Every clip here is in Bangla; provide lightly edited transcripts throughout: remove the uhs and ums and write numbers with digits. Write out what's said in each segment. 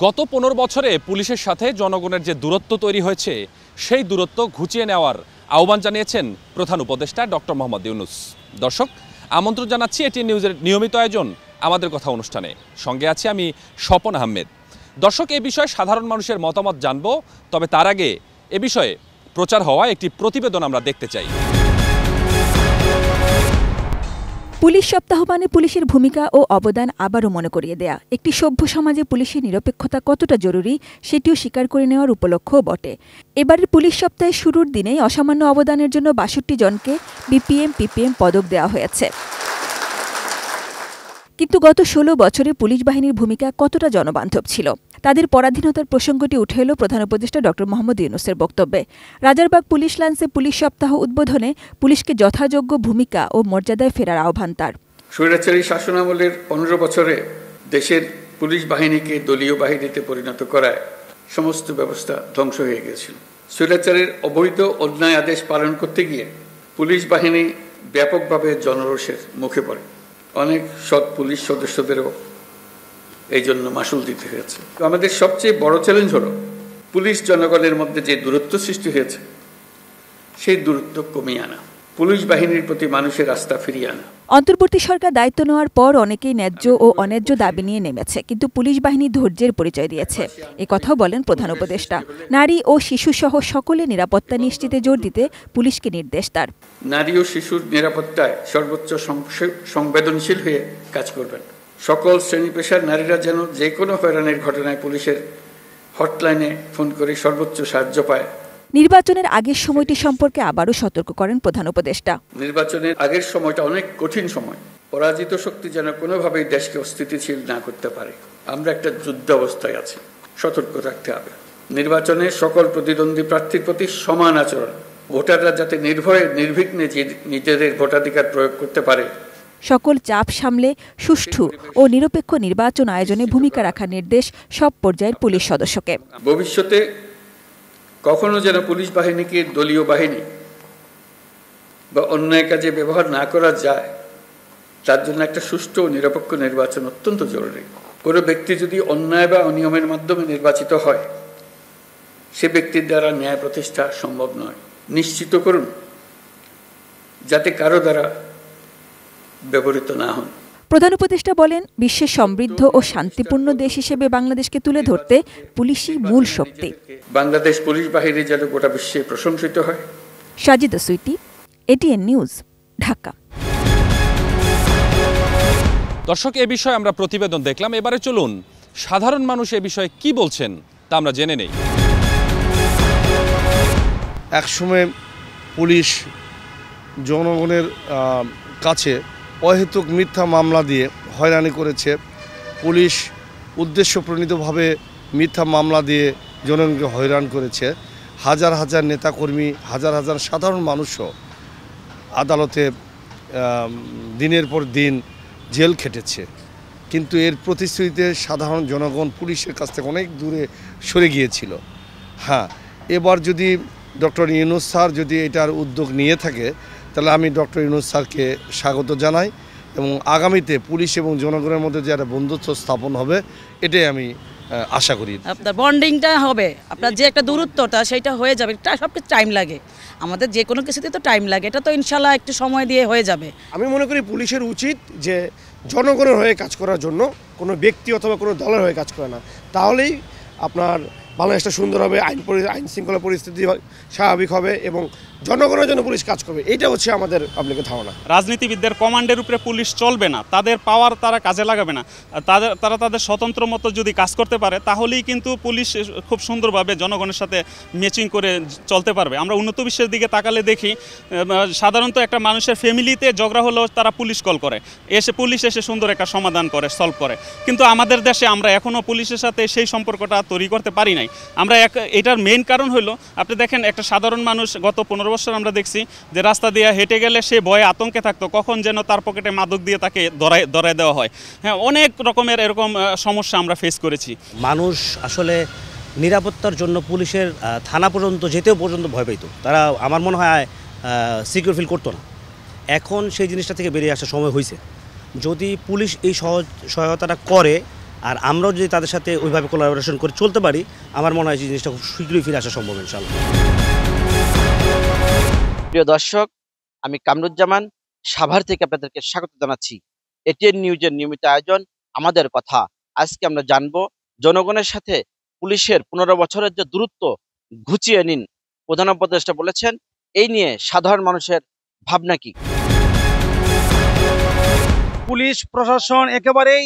গত 15 বছরে পুলিশের সাথে জনগণের যে দূরত্ব তৈরি হয়েছে সেই দূরত্ব ঘুচিয়ে নেওয়ার আহ্বান জানিয়েছেন প্রধান উপদেষ্টা ডক্টর মোহাম্মদ ইউনূস। দর্শক, আমন্ত্রণ জানাচ্ছি এটিএন নিউজের নিয়মিত আয়োজন আমাদের কথা অনুষ্ঠানে। সঙ্গে আছি আমি স্বপন আহমেদ। দর্শক, এই বিষয়ে সাধারণ মানুষের মতামত জানব, তবে তার আগে এ বিষয়ে প্রচার হওয়া একটি প্রতিবেদন আমরা দেখতে চাই। পুলিশ সপ্তাহ মানে পুলিশের ভূমিকা ও অবদান আবারও মনে করিয়ে দেয়া, একটি সভ্য সমাজে পুলিশের নিরপেক্ষতা কতটা জরুরি সেটিও স্বীকার করে নেওয়ার উপলক্ষও বটে। এবারের পুলিশ সপ্তাহের শুরুর দিনেই অসামান্য অবদানের জন্য ৬২ জনকে বিপিএম পিপিএম পদক দেওয়া হয়েছে। কিন্তু গত ১৬ বছরে পুলিশ বাহিনীর ভূমিকা কতটা জনবান্ধব ছিল, তাদের পরাধীনতার প্রসঙ্গটি উঠে এলো প্রধান উপদেষ্টা ডক্টর মোহাম্মদ ইউনূসের বক্তব্যে। রাজারবাগ পুলিশ লাইন্সে পুলিশ সপ্তাহ উদ্বোধনে পুলিশকে যথাযোগ্য ভূমিকা ও মর্যাদায় ফেরার আহ্বান তার। স্বৈরাচারী শাসনামলের ১৫ বছরে দেশের পুলিশ বাহিনীকে দলীয় বাহিনীতে পরিণত করায় সমস্ত ব্যবস্থা ধ্বংস হয়ে গিয়েছিল। স্বৈরাচারের অবৈধ অন্যায় আদেশ পালন করতে গিয়ে পুলিশ বাহিনী ব্যাপকভাবে জনরোষের মুখে পড়ে। অনেক সৎ পুলিশ সদস্যদেরও এই জন্য মাশুল দিতে হয়েছে। আমাদের সবচেয়ে বড় চ্যালেঞ্জ হলো পুলিশ জনগণের মধ্যে যে দূরত্ব সৃষ্টি হয়েছে সেই দূরত্ব কমিয়ে আনা, পুলিশ বাহিনীর প্রতি মানুষের আস্থা ফিরিয়ে আনা। অন্তর্বর্তী সরকার দায়িত্ব নেওয়ার পর অনেকেই ন্যায্য ও অন্যায্য দাবি নিয়ে নেমেছে, কিন্তু পুলিশ বাহিনী ধৈর্যের পরিচয় দিয়েছে, এ কথাও বলেন প্রধান উপদেষ্টা। নারী ও শিশুসহ সকলের নিরাপত্তা নিশ্চিতে জোর দিতে পুলিশকে নির্দেশ তার। নারী ও শিশুর নিরাপত্তায় সর্বোচ্চ সংবেদনশীল হয়ে কাজ করবেন। সকল শ্রেণী পেশার নারীরা যেন যে কোনো হয়রানির ঘটনায় পুলিশের হটলাইনে ফোন করে সর্বোচ্চ সাহায্য পায়। নির্বাচনের আগের সময়টি সম্পর্কে আবারও সতর্ক করেন প্রধান উপদেষ্টা। নির্বাচনের আগের সময়টা অনেক কঠিন সময়। পরাজিত শক্তি যেন কোনোভাবেই দেশকে অস্থিতিশীল না করতে পারে। আমরা একটা যুদ্ধ অবস্থায় আছি, সতর্ক থাকতে হবে। নির্বাচনে সকল প্রতিদ্বন্দ্বী প্রার্থীর প্রতি সমান আচরণ, ভোটাররা যাতে নির্ভয়ে নির্বিঘ্নে নিজেদের ভোটাধিকার প্রয়োগ করতে পারে। সকল চাপ সামলে সুষ্ঠু ও নিরপেক্ষ নির্বাচন আয়োজনে ভূমিকা রাখার নির্দেশ সব পর্যায়ের পুলিশ সদস্যকে। ভবিষ্যতে কখনো যেন পুলিশ বাহিনীকে দলীয় বাহিনী বা অন্যায় কাজে ব্যবহার না করা যায়, তার জন্য একটা সুষ্ঠু ও নিরপেক্ষ নির্বাচন অত্যন্ত জরুরি। কোনো ব্যক্তি যদি অন্যায় বা অনিয়মের মাধ্যমে নির্বাচিত হয়, সে ব্যক্তির দ্বারা ন্যায় প্রতিষ্ঠা সম্ভব নয়। নিশ্চিত করুন যাতে কারো দ্বারা ব্যবহৃত না হন। প্রধান উপদেষ্টা বলেন, বিশ্বের সমৃদ্ধ ও শান্তিপূর্ণ দেশ হিসেবে বাংলাদেশকে তুলে ধরতে পুলিশই মূল শক্তি। বাংলাদেশ পুলিশ বাহিনী যেন গোটা বিশ্বে প্রশংসিত হয়। সাজিদা সুইটি, এটিএন নিউজ, ঢাকা। দর্শক, এ বিষয়ে আমরা প্রতিবেদন দেখলাম। এবারে চলুন সাধারণ মানুষ এ বিষয়ে কি বলছেন তা আমরা জেনে নেই। একসময় পুলিশ জনগণের কাছে অহেতুক মিথ্যা মামলা দিয়ে হয়রানি করেছে। পুলিশ উদ্দেশ্যপ্রণীতভাবে মিথ্যা মামলা দিয়ে জনগণকে হয়রান করেছে। হাজার হাজার নেতাকর্মী, হাজার হাজার সাধারণ মানুষও আদালতে দিনের পর দিন জেল খেটেছে। কিন্তু এর প্রতিশ্রুতিতে সাধারণ জনগণ পুলিশের কাছ থেকে অনেক দূরে সরে গিয়েছিল। হ্যাঁ, এবার যদি ডক্টর ইউনূস স্যার যদি এটার উদ্যোগ নিয়ে থাকে, তাহলে আমি ডক্টর ইউনূস স্যারকে স্বাগত জানাই এবং আগামীতে পুলিশ এবং জনগণের মধ্যে যে একটা বন্ধুত্ব স্থাপন হবে, এটাই আমি আশা করি। আপনার বন্ডিংটা হবে, আপনার যে একটা দূরত্বটা সেইটা হয়ে যাবে। এটা সব টাইম লাগে, আমাদের যে কোনো কিছুতে তো টাইম লাগে, এটা তো ইনশাল্লাহ একটু সময় দিয়ে হয়ে যাবে। আমি মনে করি পুলিশের উচিত যে জনগণের হয়ে কাজ করার জন্য, কোনো ব্যক্তি অথবা কোনো দলের হয়ে কাজ করে না। তাহলেই আপনার বাংলাদেশটা সুন্দর হবে, আইন শৃঙ্খলা পরিস্থিতি স্বাভাবিক হবে এবং জনগণের জন্য পুলিশ কাজ করবে। এইটা হচ্ছে আমাদের পাবলিকের ধারণা। রাজনীতিবিদদের কমান্ডের উপরে পুলিশ চলবে না, তাদের পাওয়ার তারা কাজে লাগাবে না। তারা তাদের স্বতন্ত্র মতো যদি কাজ করতে পারে, তাহলেই কিন্তু পুলিশ খুব সুন্দরভাবে জনগণের সাথে ম্যাচিং করে চলতে পারবে। আমরা উন্নত বিশ্বের দিকে তাকালে দেখি, সাধারণত একটা মানুষের ফ্যামিলিতে ঝগড়া হলেও তারা পুলিশ কল করে, পুলিশ এসে সুন্দর একটা সমাধান করে, সলভ করে। কিন্তু আমাদের দেশে আমরা এখনও পুলিশের সাথে সেই সম্পর্কটা তৈরি করতে পারি নাই। আমরা এটার মেইন কারণ হলো, আপনি দেখেন একটা সাধারণ মানুষ গত 15 বছর আমরা দেখছি যে রাস্তা দিয়ে হেঁটে গেলে সে ভয়ে আতঙ্কে থাকতো, কখন যেন তার পকেটে মাদক দিয়ে তাকে ধরায় দেওয়া হয়। হ্যাঁ, অনেক রকমের এরকম সমস্যা আমরা ফেস করেছি। মানুষ আসলে নিরাপত্তার জন্য পুলিশের থানা পর্যন্ত যেতেও পর্যন্ত ভয় পেত। তারা আমার মনে হয় সিকিউর ফিল করতো না। এখন সেই জিনিসটা থেকে বেরিয়ে আসার সময় হয়েছে। যদি পুলিশ এই সহায়তাটা করে আর আমরাও যদি তাদের সাথে ওইভাবে কোলাবোরেশন করে চলতে পারি, আমার মনে হয় জিনিসটা খুব শীঘ্রই ফিরে আসা সম্ভব ইনশাআল্লাহ। প্রিয় দর্শক, আমি কামরুজ্জামান সাভার থেকে আপনাদেরকে স্বাগত জানাচ্ছি এটিএন নিউজের নিয়মিত আয়োজন আমাদের কথা। আজকে আমরা জানবো জনগণের সাথে পুলিশের 15 বছরের যে দূরত্ব ঘুচিয়ে নিন, প্রধান উপদেষ্টা বলেছেন। এই নিয়ে সাধারণ মানুষের ভাবনা কি? পুলিশ প্রশাসন একেবারেই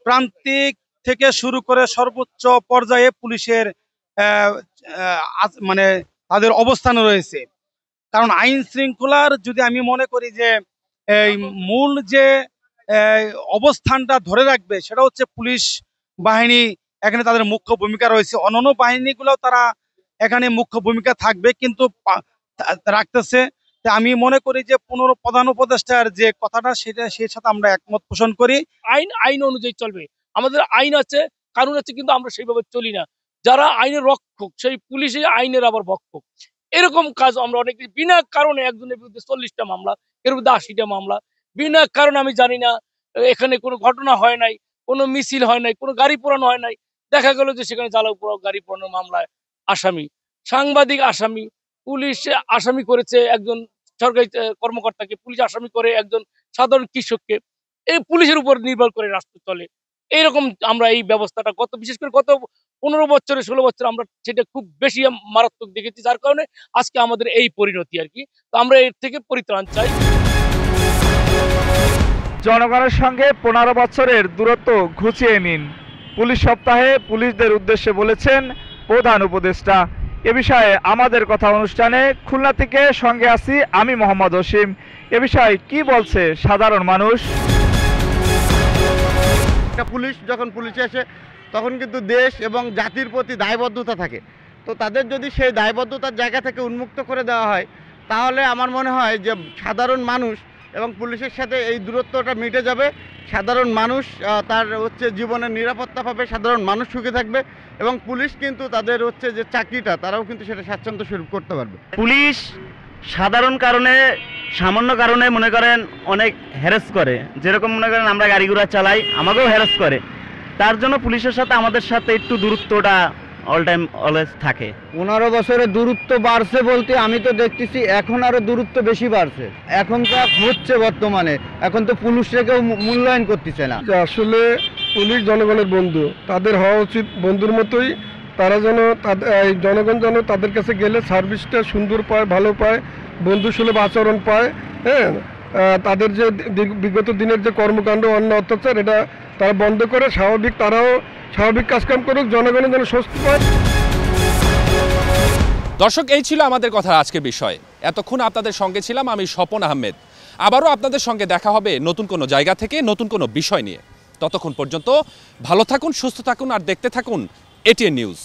প্রান্তিক থেকে শুরু করে সর্বোচ্চ পর্যায়ে পুলিশের মানে তাদের অবস্থান রয়েছে। কারণ আইন শৃঙ্খলার যদি আমি মনে করি যে এই মূল যে অবস্থানটা ধরে রাখবে সেটা হচ্ছে পুলিশ বাহিনী, এখানে তাদের মুখ্য ভূমিকা রয়েছে। অন্যান্য বাহিনীগুলোও তারা এখানে মুখ্য ভূমিকা থাকবে, কিন্তু রাখতেছে। আমি মনে করি যে প্রধান উপদেষ্টার যে কথাটা সেটা সেই সাথে আমরা একমত পোষণ করি। আইন অনুযায়ী চলবে, আমাদের আইন আছে, কানুন আছে, কিন্তু আমরা সেইভাবে চলি না। যারা আইনের রক্ষক সেই পুলিশই আইনের আবার ভক্ষক। এরকম কাজ আমরা অনেক, বিনা কারণে একজনের বিরুদ্ধে 40টা মামলা, এর বিরুদ্ধে 80টা মামলা, বিনা কারণে আমি জানি না এখানে কোনো ঘটনা হয় নাই, কোনো মিছিল হয় নাই, কোনো গাড়ি পোড়ানো হয় নাই। দেখা গেল যে সেখানে জ্বালাও পোড়াও গাড়ি পোড়ানোর মামলায় আসামি, সাংবাদিক আসামি, পুলিশ আসামি করেছে একজন সরকারি কর্মকর্তাকে, পুলিশ আসামি করে একজন সাধারণ কৃষককে। এই পুলিশের উপর নির্ভর করে রাষ্ট্র চলে। এইরকম আমরা এই ব্যবস্থাটা বিশেষ করে গত 15 বছরে 16 বছর আমরা সেটা খুব বেশি মারাত্মক দেখেছি, যার কারণে আজকে আমাদের এই পরিণতি আর কি। তো আমরা এর থেকে পরিত্রাণ চাই। জনগণের সঙ্গে 15 বছরের দূরত্ব ঘুচিয়ে নিন, পুলিশ সপ্তাহে পুলিশদের উদ্দেশ্যে বলেছেন প্রধান উপদেষ্টা। এ বিষয়ে আমাদের কথা অনুষ্ঠানে খুলনা থেকে সঙ্গে আছি আমি মোহাম্মদ অসীম। এ বিষয়ে কি বলছে সাধারণ মানুষ? পুলিশ যখন পুলিশে আসে তখন কিন্তু দেশ এবং জাতির প্রতি দায়বদ্ধতা থাকে। তো তাদের যদি সেই দায়বদ্ধতার জায়গা থেকে উন্মুক্ত করে দেওয়া হয়, তাহলে আমার মনে হয় যে সাধারণ মানুষ এবং পুলিশের সাথে এই দূরত্বটা মিটে যাবে। সাধারণ মানুষ তার জীবনের নিরাপত্তা পাবে, সাধারণ মানুষ সুখে থাকবে, এবং পুলিশ কিন্তু তাদের যে চাকরিটা তারাও কিন্তু সেটা স্বাচ্ছন্দ্য স্বরূপ করতে পারবে। পুলিশ সাধারণ কারণে, সামান্য কারণে মনে করেন অনেক হ্যারাস করে, যেরকম মনে করেন আমরা গাড়ি ঘোড়া চালাই, আমাকেও হ্যারাস করে। তার জন্য পুলিশের সাথে আমাদের সাথে একটু দূরত্বটা অল টাইম অলওয়েজ থাকে। 15 বছরের দূরত্ব বাড়ছে বলতে আমি তো দেখতেছি এখন আরো দূরত্ব বেশি বাড়ছে। এখন যা হচ্ছে বর্তমানে, এখন তো পুলিশকে কেউ মূল্যায়ন করতেছে না। আসলে পুলিশ জনগণের বন্ধু, তাদের হওয়া উচিত বন্ধুর মতোই। তারা যেন জনগণ যেন তাদের কাছে গেলে সার্ভিসটা সুন্দর পায়, ভালো পায়, বন্ধুসুলভ আচরণ পায়। হ্যাঁ, তাদের যে বিগত দিনের যে কর্মকাণ্ড, অন্যায় অত্যাচার, এটা তারা বন্ধ করে তারাও স্বাভাবিক কাজকাম করুক, জনগণের যেন স্বস্তি পায়। দর্শক, এই ছিল আমাদের কথার আজকের বিষয়। এতক্ষণ আপনাদের সঙ্গে ছিলাম আমি স্বপন আহমেদ। আবারও আপনাদের সঙ্গে দেখা হবে নতুন কোনো জায়গা থেকে, নতুন কোনো বিষয় নিয়ে। ততক্ষণ পর্যন্ত ভালো থাকুন, সুস্থ থাকুন, আর দেখতে থাকুন এটিএন নিউজ।